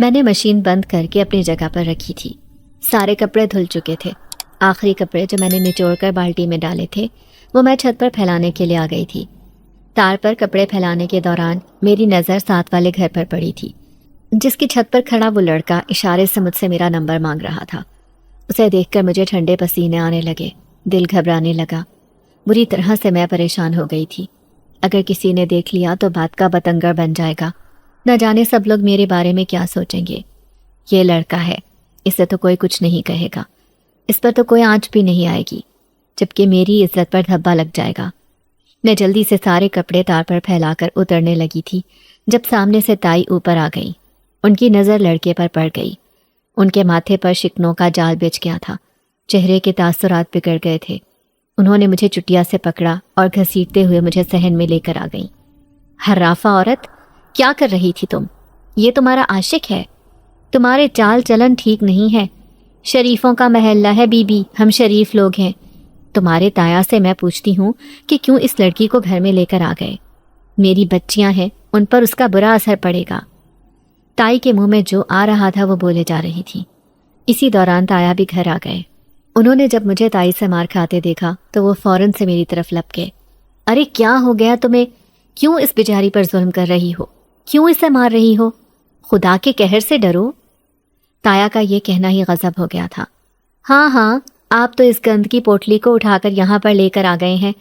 میں نے مشین بند کر کے اپنی جگہ پر رکھی تھی۔ سارے کپڑے دھل چکے تھے۔ آخری کپڑے جو میں نے نچوڑ کر بالٹی میں ڈالے تھے وہ میں چھت پر پھیلانے کے لیے آ گئی تھی۔ تار پر کپڑے پھیلانے کے دوران میری نظر ساتھ والے گھر پر پڑی تھی، جس کی چھت پر کھڑا وہ لڑکا اشارے سے مجھ سے میرا نمبر مانگ رہا تھا۔ اسے دیکھ کر مجھے ٹھنڈے پسینے آنے لگے، دل گھبرانے لگا۔ بری طرح سے میں پریشان ہو گئی تھی۔ اگر کسی نے دیکھ لیا تو بات کا بتنگڑ بن جائے گا، نہ جانے سب لوگ میرے بارے میں کیا سوچیں گے۔ یہ لڑکا ہے، اسے تو کوئی کچھ نہیں کہے گا، اس پر تو کوئی آنچ بھی نہیں آئے گی، جبکہ میری عزت پر دھبا لگ جائے گا۔ میں جلدی سے سارے کپڑے تار پر پھیلا کر اترنے لگی تھی جب سامنے سے تائی اوپر آ گئی۔ ان کی نظر لڑکے پر پڑ گئی۔ ان کے ماتھے پر شکنوں کا جال بچھ گیا تھا، چہرے کے تاثرات بگڑ گئے تھے۔ انہوں نے مجھے چٹیا سے پکڑا اور گھسیٹتے ہوئے مجھے صحن میں لے کر آ گئیں۔ حرافہ عورت، کیا کر رہی تھی تم؟ یہ تمہارا عاشق ہے، تمہارے چال چلن ٹھیک نہیں ہے۔ شریفوں کا محلہ ہے بی بی، ہم شریف لوگ ہیں۔ تمہارے تایا سے میں پوچھتی ہوں کہ کیوں اس لڑکی کو گھر میں لے کر آ گئے؟ میری بچیاں ہیں، ان پر اس کا برا اثر پڑے گا۔ تائی کے منہ میں جو آ رہا تھا وہ بولے جا رہی تھی۔ اسی دوران تایا بھی گھر آ گئے۔ انہوں نے جب مجھے تائی سے مار کھاتے دیکھا تو وہ فوراً سے میری طرف لپکے۔ ارے کیا ہو گیا تمہیں؟ کیوں اس بیچاری پر ظلم کر رہی ہو؟ کیوں اسے مار رہی ہو؟ خدا کے قہر سے ڈرو۔ تایا کا یہ کہنا ہی غضب ہو گیا تھا۔ ہاں، آپ تو اس گند کی پوٹلی کو اٹھا کر یہاں پر لے کر آ گئے ہیں۔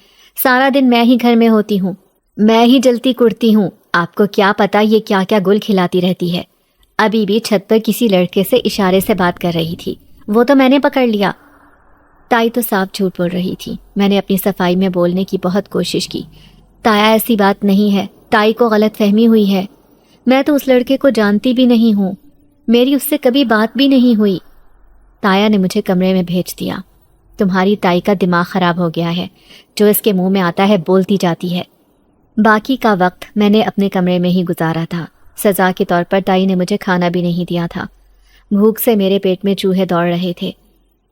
سارا دن میں ہی گھر میں ہوتی ہوں، میں ہی جلتی کڑتی ہوں، آپ کو کیا پتا یہ کیا کیا گل کھلاتی رہتی ہے۔ ابھی بھی چھت پر کسی لڑکے سے اشارے سے بات کر رہی تھی، وہ تو میں نے پکڑ لیا۔ تائی تو صاف جھوٹ بول رہی تھی۔ میں نے اپنی صفائی میں بولنے کی بہت کوشش کی۔ تایا ایسی بات نہیں ہے، تائی کو غلط فہمی ہوئی ہے، میں تو اس لڑکے کو جانتی بھی نہیں ہوں، میری اس سے کبھی بات بھی نہیں ہوئی۔ تایا نے مجھے کمرے میں بھیج دیا۔ تمہاری تائی کا دماغ خراب ہو گیا ہے، جو اس کے منہ میں آتا ہے بولتی جاتی ہے۔ باقی کا وقت میں نے اپنے کمرے میں ہی گزارا تھا۔ سزا کے طور پر تائی نے مجھے کھانا بھی نہیں دیا تھا۔ بھوک سے میرے پیٹ میں چوہے دوڑ رہے تھے۔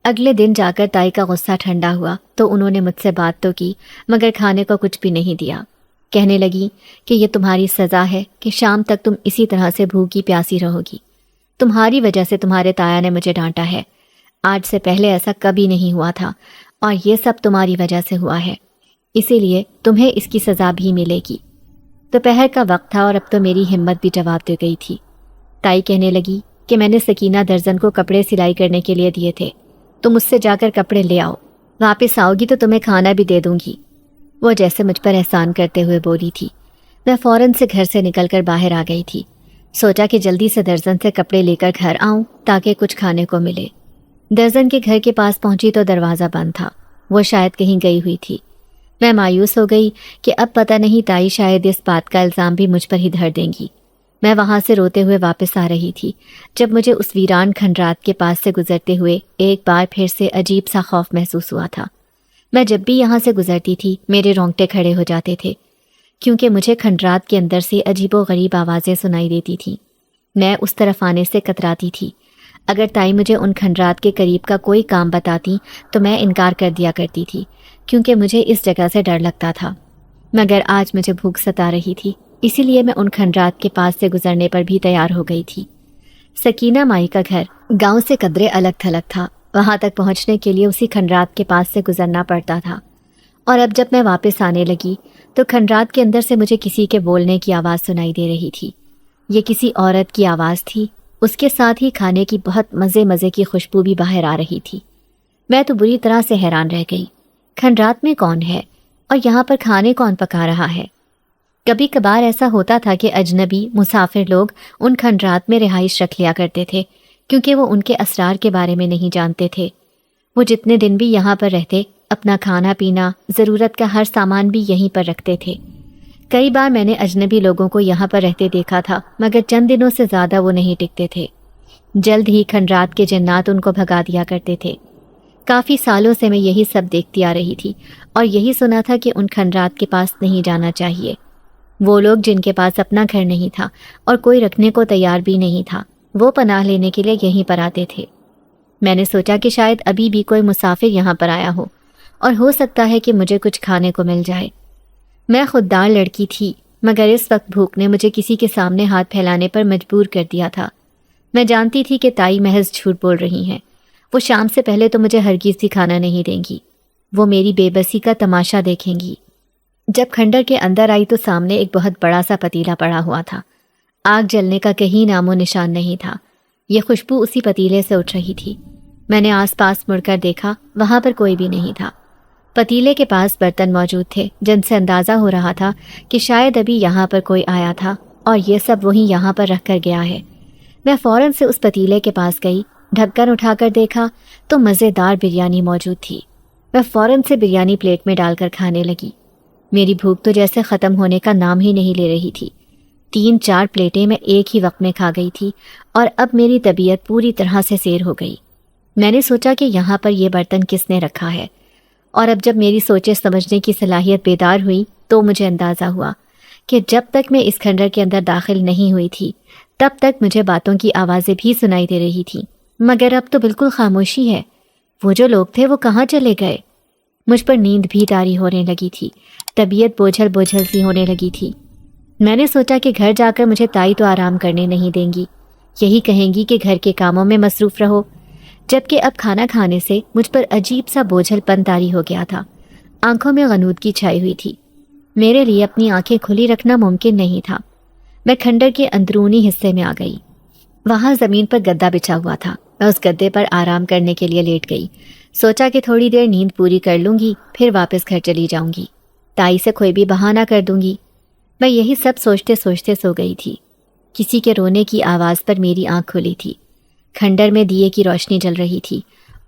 اگلے دن جا کر تائی کا غصہ ٹھنڈا ہوا تو انہوں نے مجھ سے بات تو کی مگر کھانے کو کچھ بھی نہیں دیا۔ کہنے لگی کہ یہ تمہاری سزا ہے کہ شام تک تم اسی طرح سے بھوکی پیاسی رہو گی۔ تمہاری وجہ سے تمہارے تایا نے مجھے ڈانٹا ہے، آج سے پہلے ایسا کبھی نہیں ہوا تھا اور یہ سب تمہاری وجہ سے ہوا ہے، اسی لیے تمہیں اس کی سزا بھی ملے گی۔ دوپہر کا وقت تھا اور اب تو میری ہمت بھی جواب دے گئی تھی۔ تائی کہنے لگی کہ میں نے سکینہ درزن کو کپڑے سلائی کرنے کے لیے دیے تھے، تم اس سے جا کر کپڑے لے آؤ، واپس آؤ گی تو تمہیں کھانا بھی دے دوں گی۔ وہ جیسے مجھ پر احسان کرتے ہوئے بولی تھی۔ میں فوراً سے گھر سے نکل کر باہر آ گئی تھی۔ سوچا کہ جلدی سے درزن سے کپڑے لے کر گھر آؤں تاکہ کچھ کھانے کو ملے۔ درزن کے گھر کے پاس پہنچی تو دروازہ بند تھا، وہ شاید کہیں گئی ہوئی تھی۔ میں مایوس ہو گئی کہ اب پتہ نہیں تائی شاید اس بات کا الزام بھی مجھ پر ہی دھر دیں گی۔ میں وہاں سے روتے ہوئے واپس آ رہی تھی جب مجھے اس ویران کھنڈرات کے پاس سے گزرتے ہوئے ایک بار پھر سے عجیب سا خوف محسوس ہوا تھا۔ میں جب بھی یہاں سے گزرتی تھی میرے رونگٹے کھڑے ہو جاتے تھے، کیونکہ مجھے کھنڈرات کے اندر سے عجیب و غریب آوازیں سنائی دیتی تھیں۔ میں اس طرف آنے سے کتراتی تھی۔ اگر تائی مجھے ان کھنڈرات کے قریب کا کوئی کام بتاتی تو میں انکار کر دیا کرتی تھی، کیونکہ مجھے اس جگہ سے ڈر لگتا تھا۔ مگر آج مجھے بھوک ستا رہی تھی، اسی لیے میں ان کھنڈرات کے پاس سے گزرنے پر بھی تیار ہو گئی تھی۔ سکینہ مائی کا گھر گاؤں سے قدرے الگ تھلگ تھا، وہاں تک پہنچنے کے لیے اسی کھنڈرات کے پاس سے گزرنا پڑتا تھا۔ اور اب جب میں واپس آنے لگی تو کھنڈرات کے اندر سے مجھے کسی کے بولنے کی آواز سنائی دے رہی تھی۔ یہ کسی عورت کی آواز تھی، اس کے ساتھ ہی کھانے کی بہت مزے کی خوشبو بھی باہر آ رہی تھی۔ میں تو بری طرح سے حیران رہ گئی، کھنڈرات میں کون ہے اور یہاں پر کھانے کون پکا رہا ہے؟ کبھی کبھار ایسا ہوتا تھا کہ اجنبی مسافر لوگ ان کھنڈرات میں رہائش رکھ لیا کرتے تھے، کیونکہ وہ ان کے اسرار کے بارے میں نہیں جانتے تھے۔ وہ جتنے دن بھی یہاں پر رہتے اپنا کھانا پینا ضرورت کا ہر سامان بھی یہیں پر رکھتے تھے۔ کئی بار میں نے اجنبی لوگوں کو یہاں پر رہتے دیکھا تھا مگر چند دنوں سے زیادہ وہ نہیں ٹکتے تھے، جلد ہی کھنڈرات کے جنات ان کو بھگا دیا کرتے تھے۔ کافی سالوں سے میں یہی سب دیکھتی آ رہی تھی اور یہی سنا تھا کہ ان کھنڈرات کے پاس نہیں جانا چاہیے۔ وہ لوگ جن کے پاس اپنا گھر نہیں تھا اور کوئی رکھنے کو تیار بھی نہیں تھا، وہ پناہ لینے کے لیے یہیں پر آتے تھے۔ میں نے سوچا کہ شاید ابھی بھی کوئی مسافر یہاں پر آیا ہو اور ہو سکتا ہے کہ مجھے کچھ کھانے کو مل جائے۔ میں خوددار لڑکی تھی مگر اس وقت بھوک نے مجھے کسی کے سامنے ہاتھ پھیلانے پر مجبور کر دیا تھا۔ میں جانتی تھی کہ تائی محض جھوٹ بول رہی ہیں، وہ شام سے پہلے تو مجھے ہرگز بھی کھانا نہیں دیں گی، وہ میری بے بسی کا تماشا دیکھیں گی۔ جب کھنڈر کے اندر آئی تو سامنے ایک بہت بڑا سا پتیلا پڑا ہوا تھا، آگ جلنے کا کہیں نام و نشان نہیں تھا، یہ خوشبو اسی پتیلے سے اٹھ رہی تھی۔ میں نے آس پاس مڑ کر دیکھا، وہاں پر کوئی بھی نہیں تھا۔ پتیلے کے پاس برتن موجود تھے جن سے اندازہ ہو رہا تھا کہ شاید ابھی یہاں پر کوئی آیا تھا اور یہ سب وہیں یہاں پر رکھ کر گیا ہے۔ میں فوراً سے اس پتیلے کے پاس گئی، ڈھکن اٹھا کر دیکھا تو مزیدار بریانی موجود تھی۔ میں فوراً سے بریانی پلیٹ میں ڈال کر کھانے لگی۔ میری بھوک تو جیسے ختم ہونے کا نام ہی نہیں لے رہی تھی۔ 3-4 پلیٹیں میں ایک ہی وقت میں کھا گئی تھی اور اب میری طبیعت پوری طرح سے سیر ہو گئی۔ میں نے سوچا کہ یہاں پر یہ برتن کس نے رکھا ہے، اور اب جب میری سوچے سمجھنے کی صلاحیت بیدار ہوئی تو مجھے اندازہ ہوا کہ جب تک میں اس کھنڈر کے اندر داخل نہیں ہوئی تھی تب تک مجھے باتوں کی آوازیں بھی سنائی دے رہی تھیں، مگر اب تو بالکل خاموشی ہے۔ وہ جو لوگ تھے وہ کہاں چلے گئے؟ مجھ پر نیند بھی طاری ہونے لگی تھی، طبیعت بوجھل بوجھل سی ہونے لگی تھی۔ میں نے سوچا کہ گھر جا کر مجھے تائی تو آرام کرنے نہیں دیں گی، یہی کہیں گی کہ گھر کے کاموں میں مصروف رہو، جبکہ اب کھانا کھانے سے مجھ پر عجیب سا بوجھل پن طاری ہو گیا تھا۔ آنکھوں میں غنودگی چھائی ہوئی تھی، میرے لیے اپنی آنکھیں کھلی رکھنا ممکن نہیں تھا۔ میں کھنڈر کے اندرونی حصے میں آ گئی، وہاں زمین پر گدا بچھا ہوا تھا۔ میں اس گدے پر آرام کرنے کے لیے لیٹ گئی، سوچا کہ تھوڑی دیر نیند پوری کر لوں گی، پھر واپس گھر چلی جاؤں گی، تائی سے کوئی بھی بہانہ کر دوں گی۔ میں یہی سب سوچتے سوچتے سو گئی تھی۔ کسی کے رونے کی آواز پر میری آنکھ کھلی تھی۔ کھنڈر میں دیے کی روشنی جل رہی تھی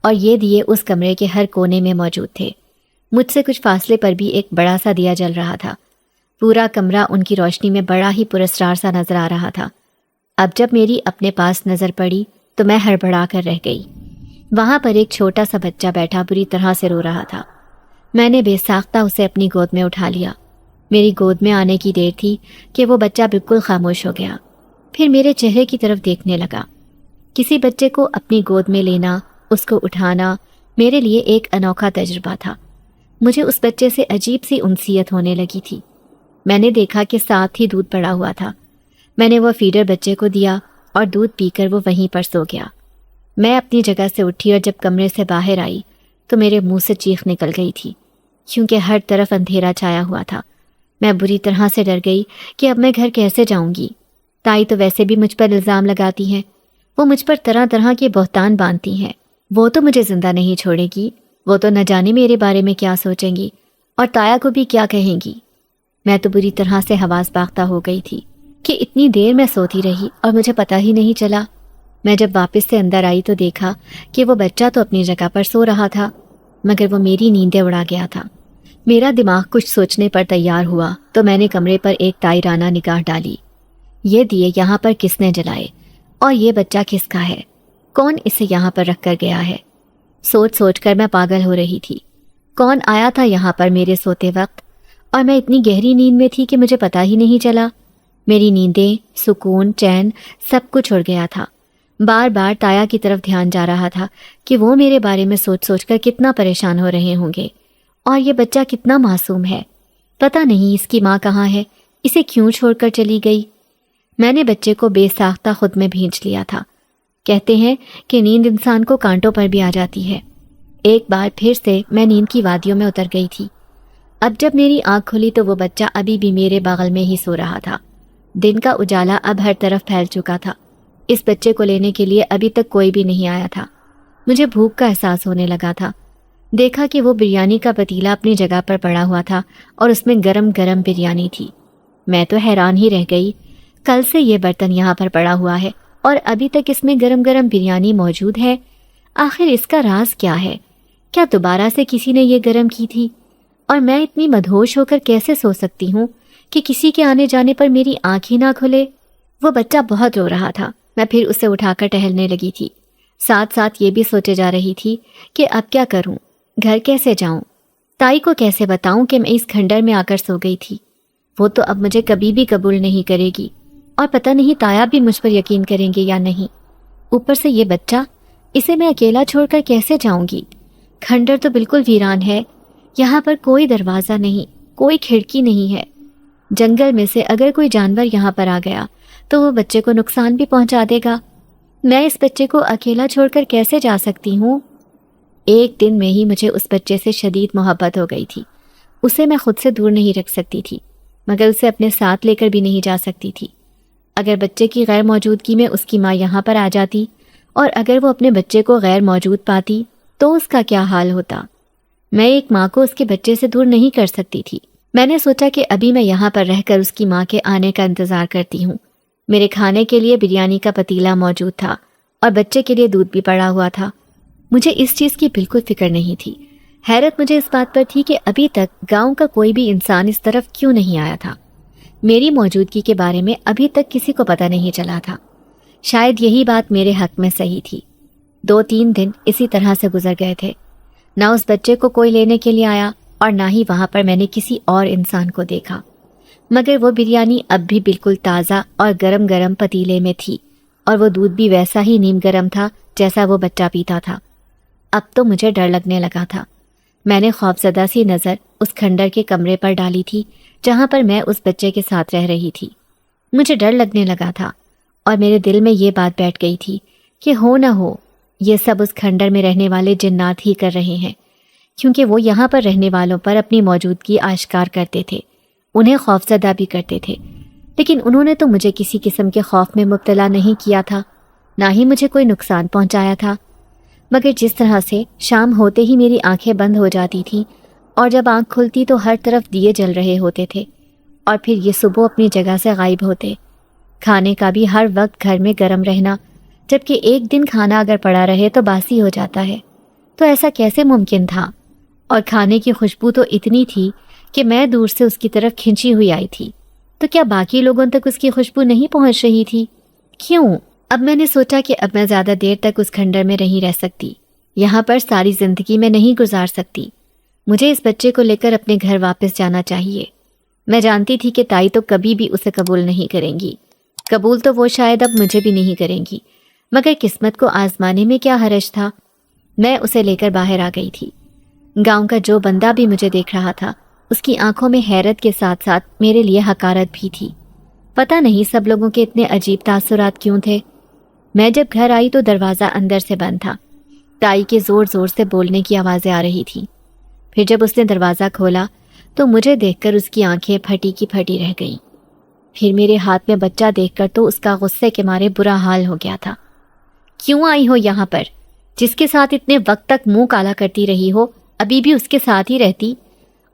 اور یہ دیے اس کمرے کے ہر کونے میں موجود تھے۔ مجھ سے کچھ فاصلے پر بھی ایک بڑا سا دیا جل رہا تھا۔ پورا کمرہ ان کی روشنی میں بڑا ہی پراسرار سا نظر آ رہا تھا۔ اب جب میری اپنے پاس نظر پڑی تو میں ہڑبڑا کر رہ گئی۔ وہاں پر ایک چھوٹا سا بچہ بیٹھا بری طرح سے رو رہا تھا۔ میں نے بے ساختہ اسے اپنی گود میں اٹھا لیا۔ میری گود میں آنے کی دیر تھی کہ وہ بچہ بالکل خاموش ہو گیا، پھر میرے چہرے کی طرف دیکھنے لگا۔ کسی بچے کو اپنی گود میں لینا، اس کو اٹھانا میرے لیے ایک انوکھا تجربہ تھا۔ مجھے اس بچے سے عجیب سی انسیت ہونے لگی تھی۔ میں نے دیکھا کہ ساتھ ہی دودھ پڑا ہوا تھا۔ میں نے وہ فیڈر بچے کو دیا اور دودھ پی کر وہ وہیں پر سو گیا۔ میں اپنی جگہ سے اٹھی اور جب کمرے سے باہر آئی تو میرے منہ سے چیخ نکل گئی تھی، کیونکہ ہر طرف اندھیرا چھایا ہوا تھا۔ میں بری طرح سے ڈر گئی کہ اب میں گھر کیسے جاؤں گی۔ تائی تو ویسے بھی مجھ پر الزام لگاتی ہیں، وہ مجھ پر طرح طرح کے بہتان باندھتی ہیں۔ وہ تو مجھے زندہ نہیں چھوڑے گی، وہ تو نہ جانے میرے بارے میں کیا سوچیں گی اور تایا کو بھی کیا کہیں گی۔ میں تو بری طرح سے حواس باختہ ہو گئی تھی کہ اتنی دیر میں سوتی رہی اور مجھے پتہ ہی نہیں چلا۔ میں جب واپس سے اندر آئی تو دیکھا کہ وہ بچہ تو اپنی جگہ پر سو رہا تھا، مگر وہ میری نیندیں اڑا گیا تھا۔ میرا دماغ کچھ سوچنے پر تیار ہوا تو میں نے کمرے پر ایک تائرانہ نگاہ ڈالی۔ یہ دیے یہاں پر کس نے جلائے اور یہ بچہ کس کا ہے؟ کون اسے یہاں پر رکھ کر گیا ہے؟ سوچ سوچ کر میں پاگل ہو رہی تھی۔ کون آیا تھا یہاں پر میرے سوتے وقت؟ اور میں اتنی گہری نیند میں تھی کہ مجھے پتہ ہی نہیں چلا۔ میری نیندیں، سکون، چین سب کچھ اڑ گیا تھا۔ بار بار تایا کی طرف دھیان جا رہا تھا کہ وہ میرے بارے میں سوچ سوچ کر کتنا پریشان ہو رہے ہوں گے، اور یہ بچہ کتنا معصوم ہے۔ پتہ نہیں اس کی ماں کہاں ہے، اسے کیوں چھوڑ کر چلی گئی۔ میں نے بچے کو بے ساختہ خود میں بھینچ لیا تھا۔ کہتے ہیں کہ نیند انسان کو کانٹوں پر بھی آ جاتی ہے۔ ایک بار پھر سے میں نیند کی وادیوں میں اتر گئی تھی۔ اب جب میری آنکھ کھلی تو وہ بچہ ابھی بھی میرے بغل میں ہی سو رہا تھا۔ دن کا اجالا اب ہر طرف پھیل چکا تھا۔ اس بچے کو لینے کے لیے ابھی تک کوئی بھی نہیں آیا تھا۔ مجھے بھوک کا احساس ہونے لگا تھا۔ دیکھا کہ وہ بریانی کا پتیلا اپنی جگہ پر پڑا ہوا تھا اور اس میں گرم گرم بریانی تھی۔ میں تو حیران ہی رہ گئی، کل سے یہ برتن یہاں پر پڑا ہوا ہے اور ابھی تک اس میں گرم گرم بریانی موجود ہے۔ آخر اس کا راز کیا ہے؟ کیا دوبارہ سے کسی نے یہ گرم کی تھی؟ اور میں اتنی مدہوش ہو کر کیسے سو سکتی ہوں کہ کسی کے آنے جانے پر میری آنکھ ہی نہ کھلے؟ وہ بچہ بہت رو رہا تھا۔ میں پھر اسے اٹھا کر ٹہلنے لگی تھی، ساتھ ساتھ یہ بھی سوچے جا رہی تھی کہ اب کیا کروں، گھر کیسے جاؤں، تائی کو کیسے بتاؤں کہ میں اس کھنڈر میں آ کر سو گئی تھی۔ وہ تو اب مجھے کبھی بھی قبول نہیں کرے گی، اور پتہ نہیں تایا بھی مجھ پر یقین کریں گے یا نہیں۔ اوپر سے یہ بچہ، اسے میں اکیلا چھوڑ کر کیسے جاؤں گی؟ کھنڈر تو بالکل ویران ہے، یہاں پر کوئی دروازہ نہیں، کوئی کھڑکی نہیں ہے۔ جنگل میں سے اگر کوئی جانور یہاں پر آ گیا تو وہ بچے کو نقصان بھی پہنچا دے گا۔ میں اس بچے کو اکیلا چھوڑ کر کیسے جا سکتی ہوں؟ ایک دن میں ہی مجھے اس بچے سے شدید محبت ہو گئی تھی۔ اسے میں خود سے دور نہیں رکھ سکتی تھی، مگر اسے اپنے ساتھ لے کر بھی نہیں جا سکتی تھی۔ اگر بچے کی غیر موجودگی میں اس کی ماں یہاں پر آ جاتی اور اگر وہ اپنے بچے کو غیر موجود پاتی تو اس کا کیا حال ہوتا؟ میں ایک ماں کو اس کے بچے سے دور نہیں کر سکتی تھی۔ میں نے سوچا کہ ابھی میں یہاں پر رہ کر اس کی ماں کے آنے کا انتظار کرتی ہوں۔ میرے کھانے کے لیے بریانی کا پتیلا موجود تھا اور بچے کے لیے دودھ بھی پڑا ہوا تھا۔ مجھے اس چیز کی بالکل فکر نہیں تھی۔ حیرت مجھے اس بات پر تھی کہ ابھی تک گاؤں کا کوئی بھی انسان اس طرف کیوں نہیں آیا تھا۔ میری موجودگی کے بارے میں ابھی تک کسی کو پتہ نہیں چلا تھا۔ شاید یہی بات میرے حق میں صحیح تھی۔ 2-3 دن اسی طرح سے گزر گئے تھے۔ نہ اس بچے کو کوئی لینے کے لیے آیا اور نہ ہی وہاں پر میں نے کسی اور انسان کو دیکھا، مگر وہ بریانی اب بھی بالکل تازہ اور گرم گرم پتیلے میں تھی اور وہ دودھ بھی ویسا ہی نیم گرم تھا جیسا وہ بچہ پیتا تھا۔ اب تو مجھے ڈر لگنے لگا تھا۔ میں نے خوفزدہ سی نظر اس کھنڈر کے کمرے پر ڈالی تھی جہاں پر میں اس بچے کے ساتھ رہ رہی تھی۔ مجھے ڈر لگنے لگا تھا اور میرے دل میں یہ بات بیٹھ گئی تھی کہ ہو نہ ہو یہ سب اس کھنڈر میں رہنے والے جنات ہی کر رہے ہیں، کیونکہ وہ یہاں پر رہنے والوں پر اپنی موجودگی آشکار کرتے تھے، انہیں خوفزدہ بھی کرتے تھے، لیکن انہوں نے تو مجھے کسی قسم کے خوف میں مبتلا نہیں کیا تھا، نہ ہی مجھے کوئی نقصان پہنچایا تھا۔ مگر جس طرح سے شام ہوتے ہی میری آنکھیں بند ہو جاتی تھیں اور جب آنکھ کھلتی تو ہر طرف دیے جل رہے ہوتے تھے اور پھر یہ صبح اپنی جگہ سے غائب ہوتے، کھانے کا بھی ہر وقت گھر میں گرم رہنا، جبکہ ایک دن کھانا اگر پڑا رہے تو باسی ہو جاتا ہے، تو ایسا کیسے ممکن تھا؟ اور کھانے کی خوشبو تو اتنی تھی کہ میں دور سے اس کی طرف کھنچی ہوئی آئی تھی، تو کیا باقی لوگوں تک اس کی خوشبو نہیں پہنچ رہی تھی؟ کیوں؟ اب میں نے سوچا کہ اب میں زیادہ دیر تک اس کھنڈر میں نہیں رہ سکتی، یہاں پر ساری زندگی میں نہیں گزار سکتی، مجھے اس بچے کو لے کر اپنے گھر واپس جانا چاہیے۔ میں جانتی تھی کہ تائی تو کبھی بھی اسے قبول نہیں کریں گی، قبول تو وہ شاید اب مجھے بھی نہیں کریں گی، مگر قسمت کو آزمانے میں کیا حرج تھا؟ میں اسے لے کر باہر آ گئی تھی۔ گاؤں کا جو بندہ بھی مجھے دیکھ رہا تھا اس کی آنکھوں میں حیرت کے ساتھ ساتھ میرے لیے حقارت بھی تھی۔ پتہ نہیں سب لوگوں کے اتنے عجیب تاثرات کیوں تھے۔ میں جب گھر آئی تو دروازہ اندر سے بند تھا، تائی کے زور زور سے بولنے کی آوازیں آ رہی تھیں۔ پھر جب اس نے دروازہ کھولا تو مجھے دیکھ کر اس کی آنکھیں پھٹی کی پھٹی رہ گئیں۔ پھر میرے ہاتھ میں بچہ دیکھ کر تو اس کا غصے کے مارے برا حال ہو گیا تھا۔ کیوں آئی ہو یہاں پر؟ جس کے ساتھ اتنے وقت تک منہ کالا کرتی رہی ہو ابھی بھی اس کے ساتھ ہی رہتی،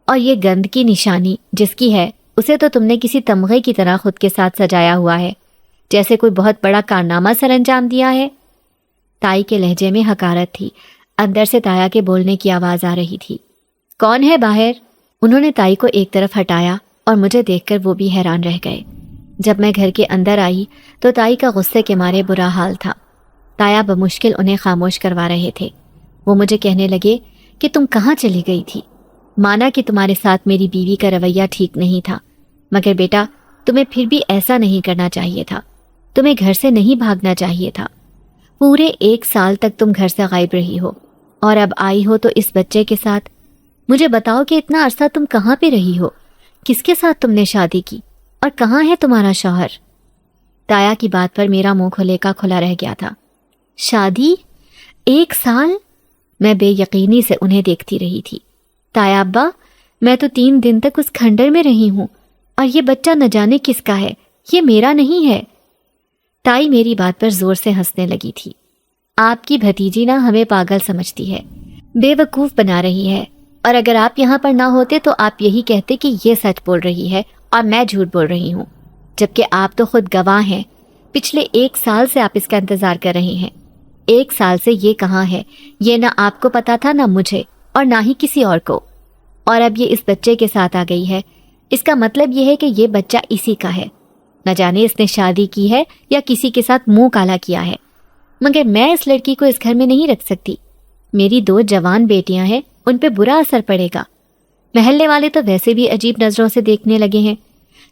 اور یہ گند کی نشانی جس کی ہے اسے تو تم نے کسی تمغے کی طرح خود کے ساتھ سجایا ہوا ہے، جیسے کوئی بہت بڑا کارنامہ سر انجام دیا ہے۔ تائی کے لہجے میں حقارت تھی، اندر سے تایا کے بولنے کی آواز آ رہی تھی۔ کون ہے باہر؟ انہوں نے تائی کو ایک طرف ہٹایا اور مجھے دیکھ کر وہ بھی حیران رہ گئے۔ جب میں گھر کے اندر آئی تو تائی کا غصے کے مارے برا حال تھا۔ تایا بمشکل انہیں خاموش کروا رہے تھے۔ وہ مجھے کہنے لگے کہ تم کہاں چلی گئی تھی؟ مانا کہ تمہارے ساتھ میری بیوی کا رویہ ٹھیک نہیں تھا، مگر بیٹا تمہیں پھر بھی ایسا نہیں کرنا چاہیے تھا، تمہیں گھر سے نہیں بھاگنا چاہیے تھا۔ پورے 1 سال تک تم گھر سے غائب رہی ہو اور اب آئی ہو تو اس بچے کے ساتھ۔ مجھے بتاؤ کہ اتنا عرصہ تم کہاں پہ رہی ہو؟ کس کے ساتھ تم نے شادی کی اور کہاں ہے تمہارا شوہر؟ تایا کی بات پر میرا منہ کھلے کا کھلا رہ گیا تھا۔ شادی؟ 1 سال؟ میں بے یقینی سے انہیں دیکھتی رہی تھی۔ تایا ابا، میں تو 3 دن تک اس کھنڈر میں رہی ہوں اور یہ بچہ نہ جانے کس کا ہے، یہ میرا نہیں ہے۔ تائی میری بات پر زور سے ہنسنے لگی تھی۔ آپ کی بھتیجی نہ ہمیں پاگل سمجھتی ہے، بے وقوف بنا رہی ہے، اور اگر آپ یہاں پر نہ ہوتے تو آپ یہی کہتے کہ یہ سچ بول رہی ہے اور میں جھوٹ بول رہی ہوں، جبکہ آپ تو خود گواہ ہیں۔ پچھلے 1 سال سے آپ اس کا انتظار کر رہے ہیں۔ 1 سال سے یہ کہاں ہے یہ نہ آپ کو پتا تھا، نہ مجھے، اور نہ ہی کسی اور کو، اور اب یہ اس بچے کے ساتھ آ گئی ہے۔ اس کا مطلب یہ ہے کہ یہ بچہ اسی کا ہے۔ نہ جانے اس نے شادی کی ہے یا کسی کے ساتھ منہ کالا کیا ہے، مگر میں اس لڑکی کو اس گھر میں نہیں رکھ سکتی۔ میری 2 جوان بیٹیاں ہیں، ان پہ برا اثر پڑے گا۔ محلے والے تو ویسے بھی عجیب نظروں سے دیکھنے لگے ہیں،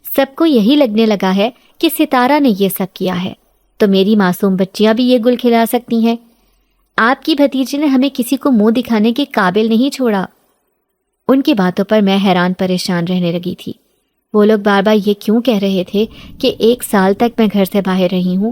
سب کو یہی لگنے لگا ہے کہ ستارہ نے یہ سب کیا ہے، تو میری معصوم بچیاں بھی یہ گل کھلا سکتی ہیں۔ آپ کی بھتیجی نے ہمیں کسی کو منہ دکھانے کے قابل نہیں چھوڑا۔ ان کی باتوں پر میں حیران پریشان رہنے لگی تھی۔ وہ لوگ بار بار یہ کیوں کہہ رہے تھے کہ 1 سال تک میں گھر سے باہر رہی ہوں،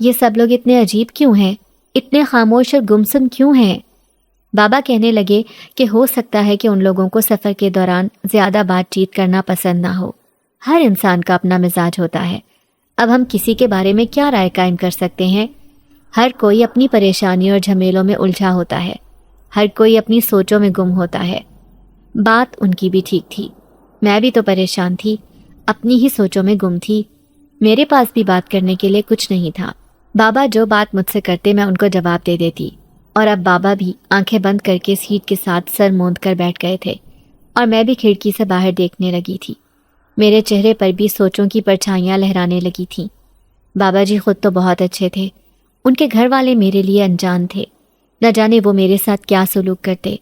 یہ سب لوگ اتنے عجیب کیوں ہیں؟ اتنے خاموش اور گمسم کیوں ہیں؟ بابا کہنے لگے کہ ہو سکتا ہے کہ ان لوگوں کو سفر کے دوران زیادہ بات چیت کرنا پسند نہ ہو۔ ہر انسان کا اپنا مزاج ہوتا ہے، اب ہم کسی کے بارے میں کیا رائے قائم کر سکتے ہیں؟ ہر کوئی اپنی پریشانی اور جھمیلوں میں الجھا ہوتا ہے، ہر کوئی اپنی سوچوں میں گم ہوتا ہے۔ بات ان کی بھی ٹھیک تھی، میں بھی تو پریشان تھی، اپنی ہی سوچوں میں گم تھی، میرے پاس بھی بات کرنے کے لیے کچھ نہیں تھا۔ بابا جو بات مجھ سے کرتے میں ان کو جواب دے دیتی، اور اب بابا بھی آنکھیں بند کر کے سیٹ کے ساتھ سر موند کر بیٹھ گئے تھے، اور میں بھی کھڑکی سے باہر دیکھنے لگی تھی۔ میرے چہرے پر بھی سوچوں کی پرچھائیاں لہرانے لگی تھیں۔ بابا جی خود تو بہت اچھے تھے، ان کے گھر والے میرے لیے انجان تھے، نہ جانے وہ میرے ساتھ کیا سلوک کرتے،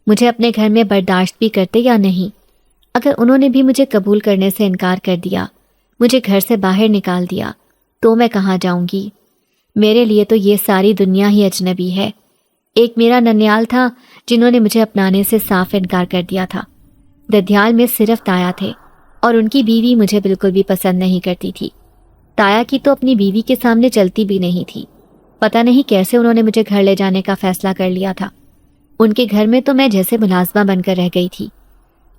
مجھے اپنے گھر میں برداشت بھی کرتے یا نہیں۔ اگر انہوں نے بھی مجھے قبول کرنے سے انکار کر دیا، مجھے گھر سے باہر نکال دیا، تو میں کہاں جاؤں گی؟ میرے لیے تو یہ ساری دنیا ہی اجنبی ہے۔ ایک میرا ننیال تھا جنہوں نے مجھے اپنانے سے صاف انکار کر دیا تھا۔ ددھیال میں صرف تایا تھے، اور ان کی بیوی مجھے بالکل بھی پسند نہیں کرتی تھی۔ تایا کی تو اپنی بیوی کے سامنے چلتی بھی نہیں تھی، پتہ نہیں کیسے انہوں نے مجھے گھر لے جانے کا فیصلہ کر لیا تھا۔ ان کے گھر میں تو میں جیسے ملازمہ بن کر رہ گئی تھی۔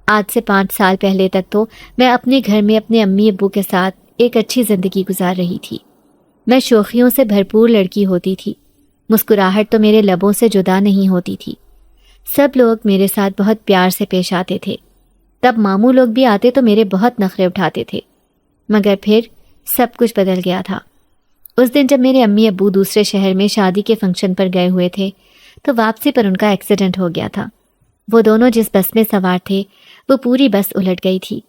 آج سے 5 سال پہلے تک تو میں اپنے گھر میں اپنے امی ابو کے ساتھ ایک اچھی زندگی گزار رہی تھی۔ میں شوخیوں سے بھرپور لڑکی ہوتی تھی، مسکراہٹ تو میرے لبوں سے جدا نہیں ہوتی تھی۔ سب لوگ میرے ساتھ بہت پیار سے پیش آتے تھے۔ تب ماموں لوگ بھی آتے تو میرے بہت نخرے اٹھاتے تھے، مگر پھر سب کچھ بدل گیا تھا۔ اس دن جب میرے امی ابو دوسرے شہر میں شادی کے فنکشن پر گئے ہوئے تھے تو واپسی پر ان کا ایکسیڈنٹ ہو گیا تھا۔ وہ دونوں جس بس میں سوار تھے وہ پوری بس الٹ گئی تھی،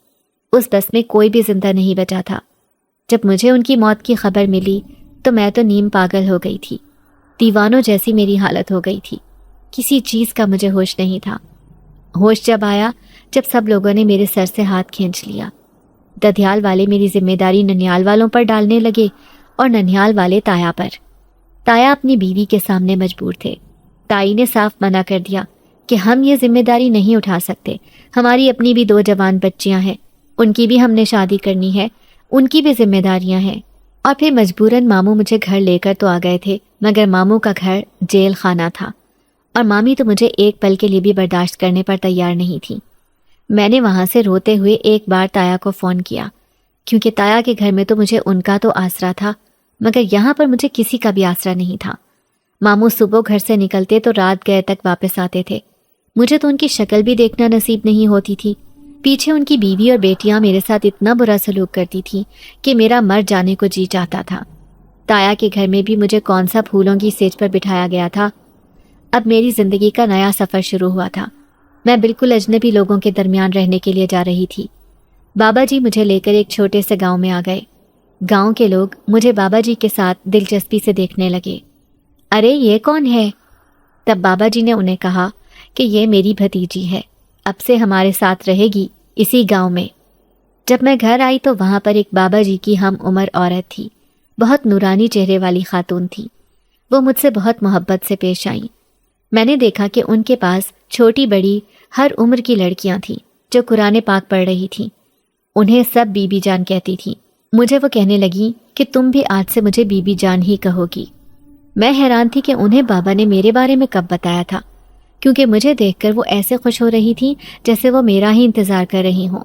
اس بس میں کوئی بھی زندہ نہیں بچا تھا۔ جب مجھے ان کی موت کی خبر ملی تو میں تو نیم پاگل ہو گئی تھی، دیوانوں جیسی میری حالت ہو گئی تھی، کسی چیز کا مجھے ہوش نہیں تھا۔ ہوش جب آیا جب سب لوگوں نے میرے سر سے ہاتھ کھینچ لیا۔ ددھیال والے میری ذمہ داری ننیال والوں پر ڈالنے لگے اور ننیال والے تایا پر۔ تایا اپنی بیوی کے سامنے مجبور تھے، تائی نے صاف منع کر دیا کہ ہم یہ ذمہ داری نہیں اٹھا سکتے، ہماری اپنی بھی 2 جوان بچیاں ہیں، ان کی بھی ہم نے شادی کرنی ہے، ان کی بھی ذمہ داریاں ہیں۔ اور پھر مجبوراً ماموں مجھے گھر لے کر تو آ گئے تھے، مگر ماموں کا گھر جیل خانہ تھا، اور مامی تو مجھے ایک پل کے لیے بھی برداشت کرنے پر تیار نہیں تھی۔ میں نے وہاں سے روتے ہوئے ایک بار تایا کو فون کیا، کیونکہ تایا کے گھر میں تو مجھے ان کا تو آسرا تھا، مگر یہاں پر مجھے کسی کا بھی آسرا نہیں تھا۔ ماموں صبح گھر سے نکلتے تو رات گئے تک واپس آتے تھے، مجھے تو ان کی شکل بھی دیکھنا نصیب نہیں ہوتی تھی۔ پیچھے ان کی بیوی اور بیٹیاں میرے ساتھ اتنا برا سلوک کرتی تھیں کہ میرا مر جانے کو جی چاہتا تھا۔ تایا کے گھر میں بھی مجھے کون سا پھولوں کی سیج پر بٹھایا گیا تھا۔ اب میری زندگی کا نیا سفر شروع ہوا تھا، میں بالکل اجنبی لوگوں کے درمیان رہنے کے لیے جا رہی تھی۔ بابا جی مجھے لے کر ایک چھوٹے سے گاؤں میں آ گئے۔ گاؤں کے لوگ مجھے بابا جی کے ساتھ دلچسپی سے دیکھنے لگے۔ ارے یہ کون ہے؟ تب بابا جی نے انہیں کہا کہ یہ میری بھتیجی ہے، اب سے ہمارے ساتھ رہے گی اسی گاؤں میں۔ جب میں گھر آئی تو وہاں پر ایک بابا جی کی ہم عمر عورت تھی، بہت نورانی چہرے والی خاتون تھی۔ وہ مجھ سے بہت محبت سے پیش آئیں۔ میں نے دیکھا کہ ان کے پاس چھوٹی بڑی ہر عمر کی لڑکیاں تھیں جو قرآن پاک پڑھ رہی تھیں۔ انہیں سب بی بی جان کہتی تھیں۔ مجھے وہ کہنے لگیں کہ تم بھی آج سے مجھے بی بی جان ہی کہو گی۔ میں حیران تھی کہ انہیں بابا نے میرے بارے میں کب بتایا تھا، کیونکہ مجھے دیکھ کر وہ ایسے خوش ہو رہی تھیں جیسے وہ میرا ہی انتظار کر رہی ہوں۔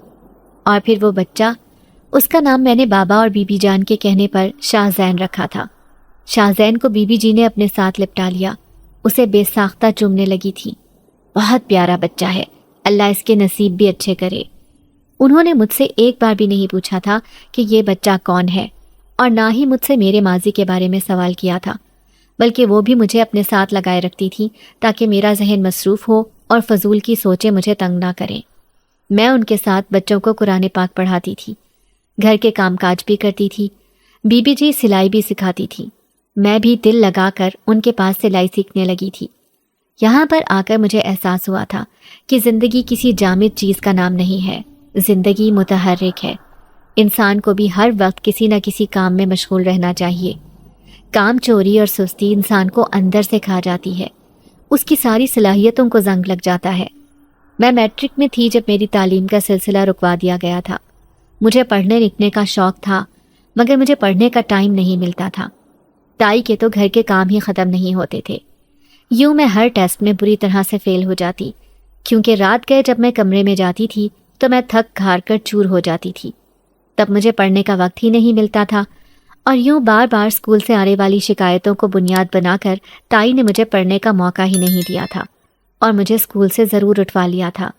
اور پھر وہ بچہ، اس کا نام میں نے بابا اور بی بی جان کے کہنے پر شاہ زین رکھا تھا۔ شاہ زین کو بی بی جی نے اپنے ساتھ لپٹا لیا، اسے بے ساختہ چومنے لگی تھی۔ بہت پیارا بچہ ہے، اللہ اس کے نصیب بھی اچھے کرے۔ انہوں نے مجھ سے ایک بار بھی نہیں پوچھا تھا کہ یہ بچہ کون ہے، اور نہ ہی مجھ سے میرے ماضی کے بارے میں سوال کیا تھا، بلکہ وہ بھی مجھے اپنے ساتھ لگائے رکھتی تھی تاکہ میرا ذہن مصروف ہو اور فضول کی سوچیں مجھے تنگ نہ کریں۔ میں ان کے ساتھ بچوں کو قرآن پاک پڑھاتی تھی، گھر کے کام کاج بھی کرتی تھی، بی بی جی سلائی بھی سکھاتی تھی۔ میں بھی دل لگا کر ان کے پاس سلائی سیکھنے لگی تھی۔ یہاں پر آ کر مجھے احساس ہوا تھا کہ زندگی کسی جامد چیز کا نام نہیں ہے، زندگی متحرک ہے۔ انسان کو بھی ہر وقت کسی نہ کسی کام میں مشغول رہنا چاہیے۔ کام چوری اور سستی انسان کو اندر سے کھا جاتی ہے، اس کی ساری صلاحیتوں کو زنگ لگ جاتا ہے۔ میں میٹرک میں تھی جب میری تعلیم کا سلسلہ رکوا دیا گیا تھا۔ مجھے پڑھنے لکھنے کا شوق تھا، مگر مجھے پڑھنے کا ٹائم نہیں ملتا تھا۔ تائی کے تو گھر کے کام ہی ختم نہیں ہوتے تھے۔ یوں میں ہر ٹیسٹ میں بری طرح سے فیل ہو جاتی، کیونکہ رات گئے جب میں کمرے میں جاتی تھی تو میں تھک ہار کر چور ہو جاتی تھی۔ تب مجھے پڑھنے کا وقت ہی نہیں ملتا تھا، اور یوں بار بار اسکول سے آنے والی شکایتوں کو بنیاد بنا کر تائی نے مجھے پڑھنے کا موقع ہی نہیں دیا تھا اور مجھے اسکول سے ضرور اٹھوا لیا تھا۔